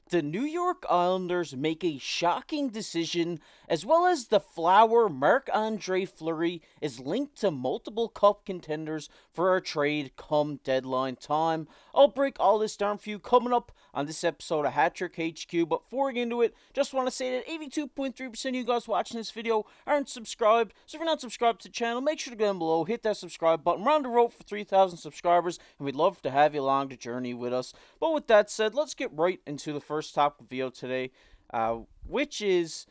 The New York Islanders make a shocking decision, as well as the flower Marc Andre-Fleury is linked to multiple cup contenders for a trade come deadline time. I'll break all this down for you coming up on this episode of Hat Trick HQ, but before we get into it, just want to say that 82.3% of you guys watching this video aren't subscribed, so if you're not subscribed to the channel, make sure to go down below, hit that subscribe button. We're on the road for 3,000 subscribers, and we'd love to have you along the journey with us. But with that said, let's get right into the first topic video today, which is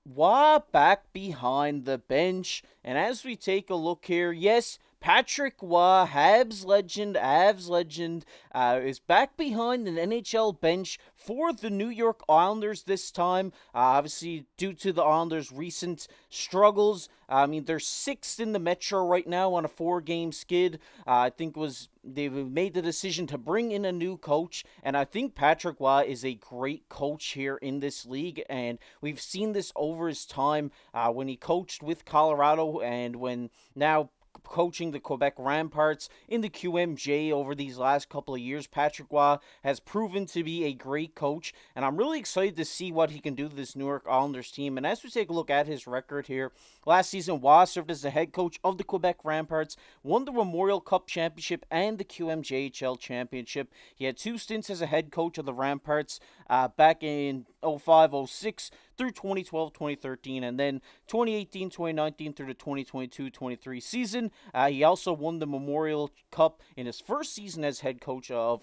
Wah back behind the bench. And as we take a look here, yes, Patrick Wah, Avs legend, is back behind an NHL bench for the New York Islanders this time. Obviously, due to the Islanders' recent struggles. I mean, they're 6th in the Metro right now on a 4-game skid. I think they've made the decision to bring in a new coach, and I think Patrick Wah is a great coach here in this league, and we've seen this over his time when he coached with Colorado and when now coaching the Quebec Ramparts in the QMJ over these last couple of years. Patrick Wah has proven to be a great coach, and I'm really excited to see what he can do to this New York Islanders team. And as we take a look at his record here, last season Wah served as the head coach of the Quebec Ramparts, won the Memorial Cup Championship and the QMJHL Championship. He had 2 stints as a head coach of the Ramparts back in 05-06 through 2012-2013, and then 2018-2019 through the 2022-23 season. He also won the Memorial Cup in his first season as head coach of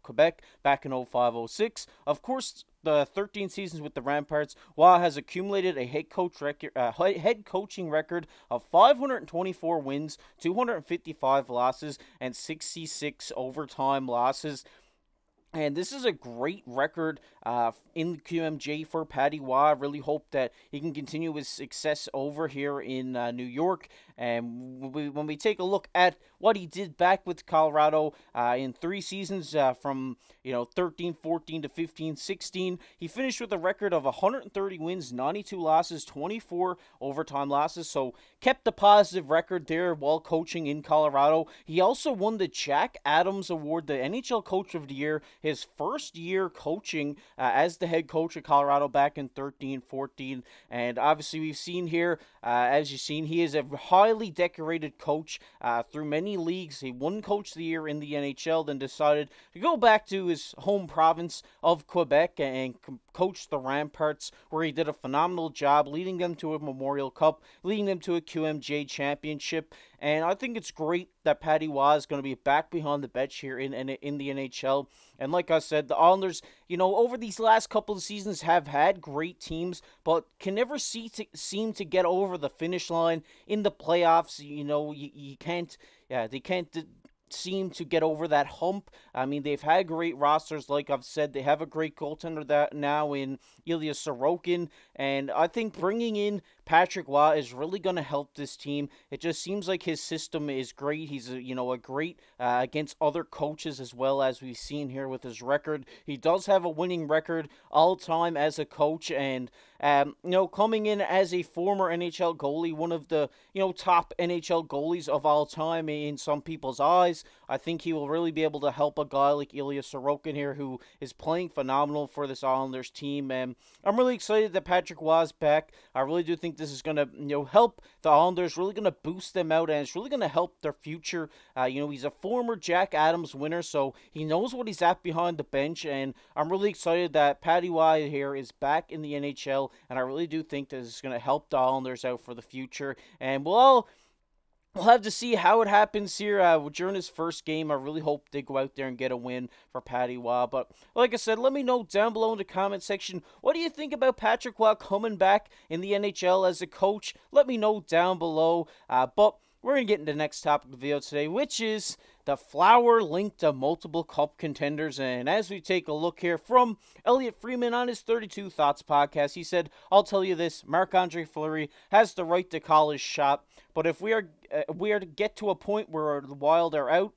Quebec back in 05-06. Of course, the 13 seasons with the Ramparts, Wah has accumulated a head coaching record of 524 wins, 255 losses, and 66 overtime losses. And this is a great record in the QMJ for Patty Wah. I really hope that he can continue his success over here in New York. And when we take a look at what he did back with Colorado in 3 seasons from 13-14 to 15-16, he finished with a record of 130 wins, 92 losses, 24 overtime losses. So kept the positive record there while coaching in Colorado. He also won the Jack Adams Award, the NHL Coach of the Year, his first year coaching as the head coach of Colorado back in 13-14. And obviously we've seen here, as you've seen, he is a highly decorated coach through many leagues. He won Coach of the Year in the NHL, then decided to go back to his home province of Quebec and coach the Ramparts, where he did a phenomenal job leading them to a Memorial Cup, leading them to a QMJ championship. And I think it's great that Patty Wah is going to be back behind the bench here in the NHL. And like I said, the Islanders, over these last couple of seasons have had great teams, but can never seem to get over the finish line in the playoffs. You can't, they can't seem to get over that hump. I mean, they've had great rosters, like I've said. They have a great goaltender that now in Ilya Sorokin, and I think bringing in Patrick Wah is really going to help this team. It just seems like his system is great. He's a great against other coaches, as well as we've seen here with his record. He does have a winning record all time as a coach, and coming in as a former NHL goalie, one of the top NHL goalies of all time in some people's eyes. I think he will really be able to help a guy like Ilya Sorokin here, who is playing phenomenal for this Islanders team. And I'm really excited that Patrick Wah is back. I really do think this is going to help the Islanders, really going to boost them out, and it's really going to help their future. He's a former Jack Adams winner, so he knows what he's at behind the bench, and I'm really excited that Patty Wah here is back in the NHL, and I really do think this is going to help the Islanders out for the future. And we'll have to see how it happens here during his first game. I really hope they go out there and get a win for Patty Wah. But like I said, let me know down below in the comment section, what do you think about Patrick Wah coming back in the NHL as a coach? Let me know down below. But we're going to get into the next topic of the video today, which is the flower linked to multiple cup contenders. And as we take a look here from Elliot Freeman on his 32 Thoughts podcast, he said, I'll tell you this, Marc Andre-Fleury has the right to call his shot, but if we are to get to a point where the Wild are out,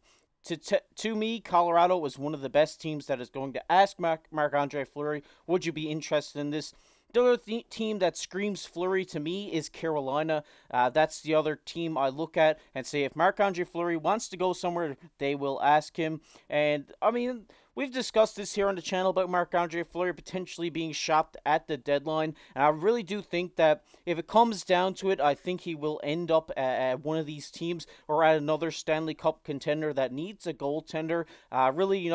to me, Colorado is one of the best teams that is going to ask Marc Andre-Fleury, would you be interested in this? The other team that screams Fleury to me is Carolina. That's the other team I look at and say, if Marc Andre-Fleury wants to go somewhere, they will ask him. And, I mean, we've discussed this here on the channel about Marc Andre-Fleury potentially being shopped at the deadline, and I really do think that if it comes down to it, I think he will end up at one of these teams or at another Stanley Cup contender that needs a goaltender. Really,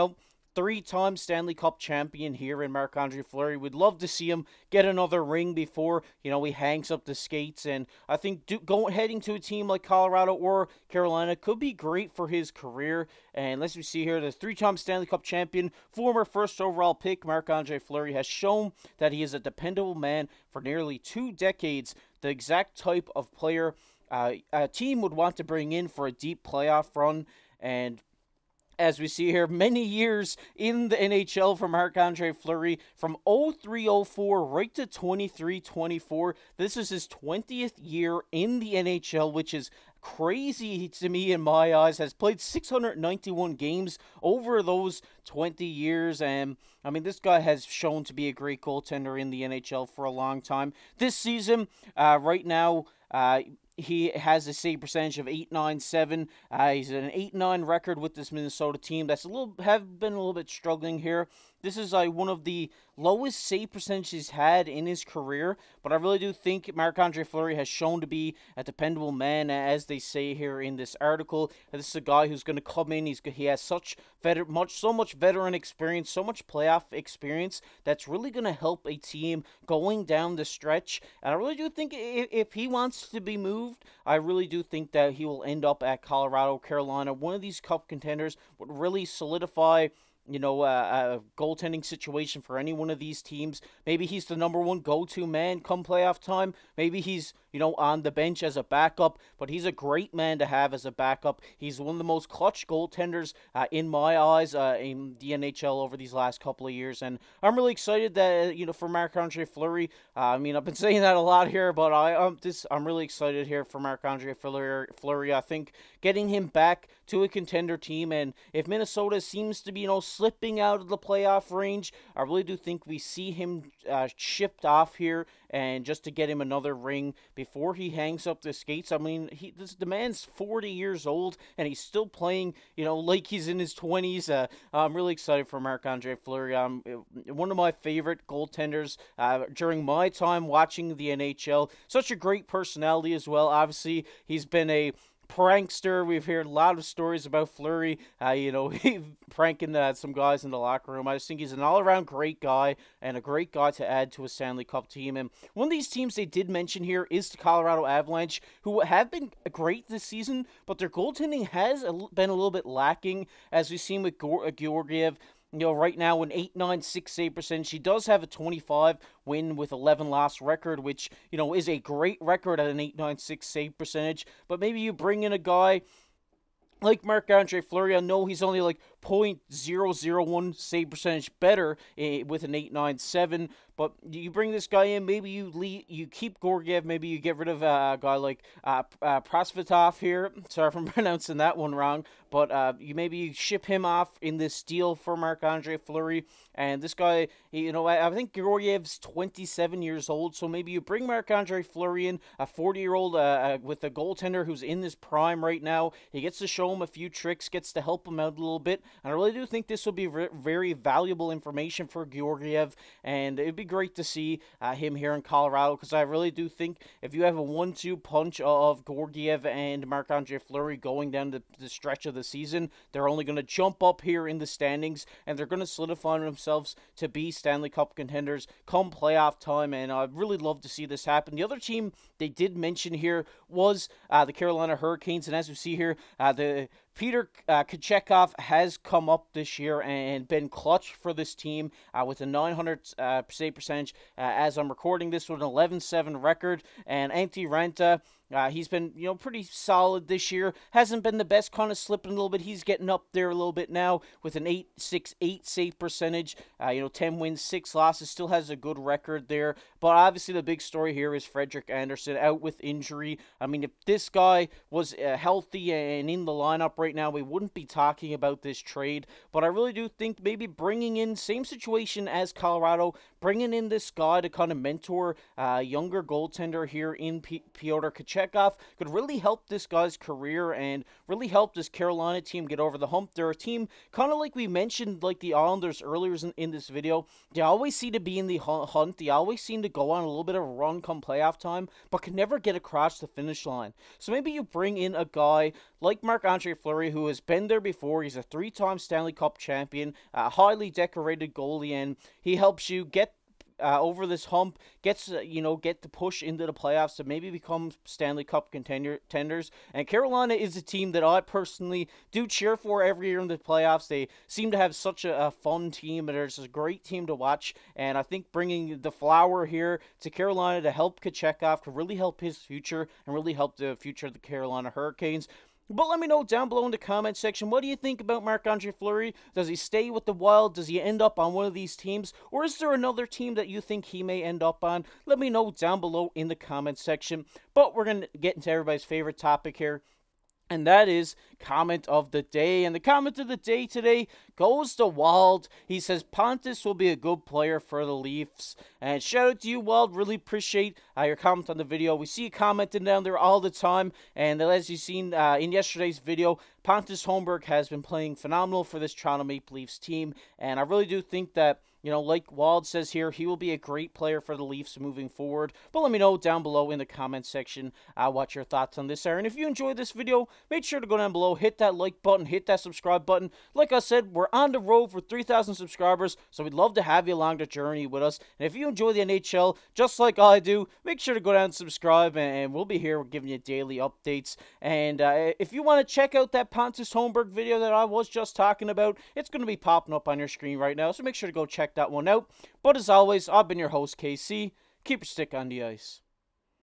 three-time Stanley Cup champion here in Marc Andre-Fleury. We'd love to see him get another ring before, he hangs up the skates. And I think heading to a team like Colorado or Carolina could be great for his career. And let's see here, the three-time Stanley Cup champion, former first overall pick, Marc Andre-Fleury, has shown that he is a dependable man for nearly 2 decades, the exact type of player a team would want to bring in for a deep playoff run. And as we see here, many years in the NHL for Marc Andre-Fleury, from 03-04 right to 23-24. This is his 20th year in the NHL, which is crazy to me in my eyes. Has played 691 games over those 20 years, and I mean, this guy has shown to be a great goaltender in the NHL for a long time. This season, right now, he has a save percentage of .897. He's an 8-9 record with this Minnesota team that's have been a little bit struggling here. This is one of the lowest save percentages he's had in his career, but I really do think Marc Andre-Fleury has shown to be a dependable man, as they say here in this article. This is a guy who's going to come in. He has so much veteran experience, so much playoff experience that's really going to help a team going down the stretch. And I really do think if he wants to be moved, I really do think that he will end up at Colorado, Carolina. One of these cup contenders would really solidify a goaltending situation for any one of these teams. Maybe he's the number one go-to man come playoff time. Maybe he's, on the bench as a backup, but he's a great man to have as a backup. He's one of the most clutch goaltenders in my eyes in the NHL over these last couple of years, and I'm really excited that, for Marc Andre-Fleury. I've been saying that a lot here, but I'm really excited here for Marc Andre-Fleury. I think getting him back to a contender team, and if Minnesota seems to be, slipping out of the playoff range, I really do think we see him shipped off here, and just to get him another ring before he hangs up the skates. I mean, the man's 40 years old, and he's still playing, like he's in his 20s. I'm really excited for Marc Andre-Fleury. One of my favorite goaltenders during my time watching the NHL. Such a great personality as well. Obviously, he's been a prankster. We've heard a lot of stories about Fleury, pranking some guys in the locker room. I just think he's an all-around great guy and a great guy to add to a Stanley Cup team. And one of these teams they did mention here is the Colorado Avalanche, who have been great this season, but their goaltending has been a little bit lacking, as we've seen with Georgiev. Right now an .896 save percentage. He does have a 25 win with 11 loss record, which, is a great record at an .896 save percentage. But maybe you bring in a guy like Marc Andre-Fleury. I know he's only like .001 save percentage better with an .897, but you bring this guy in, maybe you keep Georgiev, maybe you get rid of a guy like Prosvetov here. Sorry if I'm pronouncing that one wrong, but you ship him off in this deal for Marc Andre-Fleury. And this guy, I think Georgiev's 27 years old, so maybe you bring Marc Andre-Fleury in, a 40-year-old with a goaltender who's in his prime right now. He gets to show him a few tricks, gets to help him out a little bit, and I really do think this will be very valuable information for Georgiev, and it'd be great to see him here in Colorado, because I really do think if you have a 1-2 punch of Georgiev and Marc Andre-Fleury going down the stretch of the season, they're only going to jump up here in the standings, and they're going to solidify themselves to be Stanley Cup contenders come playoff time, and I'd really love to see this happen. The other team they did mention here was the Carolina Hurricanes, and as we see here, the Peter Kochetkov has come up this year and been clutch for this team with a 900 save percentage as I'm recording this, with an 11-7 record. And Antti Ranta, he's been, pretty solid this year. Hasn't been the best, kind of slipping a little bit. He's getting up there a little bit now with an .868 save percentage. 10 wins, 6 losses, still has a good record there. But obviously the big story here is Frederik Andersen out with injury. I mean, if this guy was healthy and in the lineup right now, we wouldn't be talking about this trade. But I really do think maybe bringing in, same situation as Colorado, bringing in this guy to kind of mentor a younger goaltender here in Pyotr Kochetkov, Kochetkov could really help this guy's career and really help this Carolina team get over the hump. They're a team, kind of like we mentioned, like the Islanders earlier in this video. They always seem to be in the hunt. They always seem to go on a little bit of a run come playoff time, but can never get across the finish line. So maybe you bring in a guy like Marc Andre-Fleury, who has been there before. He's a 3-time Stanley Cup champion, a highly decorated goalie, and he helps you get over this hump, get the push into the playoffs to maybe become Stanley Cup contenders. And Carolina is a team that I personally do cheer for every year in the playoffs. They seem to have such a fun team, and it's a great team to watch. And I think bringing the Flower here to Carolina to help Kochetkov could really help his future and really help the future of the Carolina Hurricanes. But let me know down below in the comment section, what do you think about Marc Andre-Fleury? Does he stay with the Wild? Does he end up on one of these teams? Or is there another team that you think he may end up on? Let me know down below in the comment section. But we're going to get into everybody's favorite topic here, and that is comment of the day. And the comment of the day today goes to Wald. He says Pontus will be a good player for the Leafs. And shout out to you, Wald. Really appreciate your comment on the video. We see you commenting down there all the time. And as you've seen in yesterday's video, Pontus Holmberg has been playing phenomenal for this Toronto Maple Leafs team. And I really do think that, like Wald says here, he will be a great player for the Leafs moving forward. But let me know down below in the comment section what your thoughts on this are. And if you enjoyed this video, make sure to go down below, hit that like button, hit that subscribe button. Like I said, we're on the road for 3,000 subscribers, so we'd love to have you along the journey with us. And if you enjoy the NHL, just like I do, make sure to go down and subscribe, and we'll be here giving you daily updates. And if you want to check out that Pontus Holmberg video that I was just talking about, it's going to be popping up on your screen right now, so make sure to go check that one out. But as always, I've been your host, KC. Keep your stick on the ice.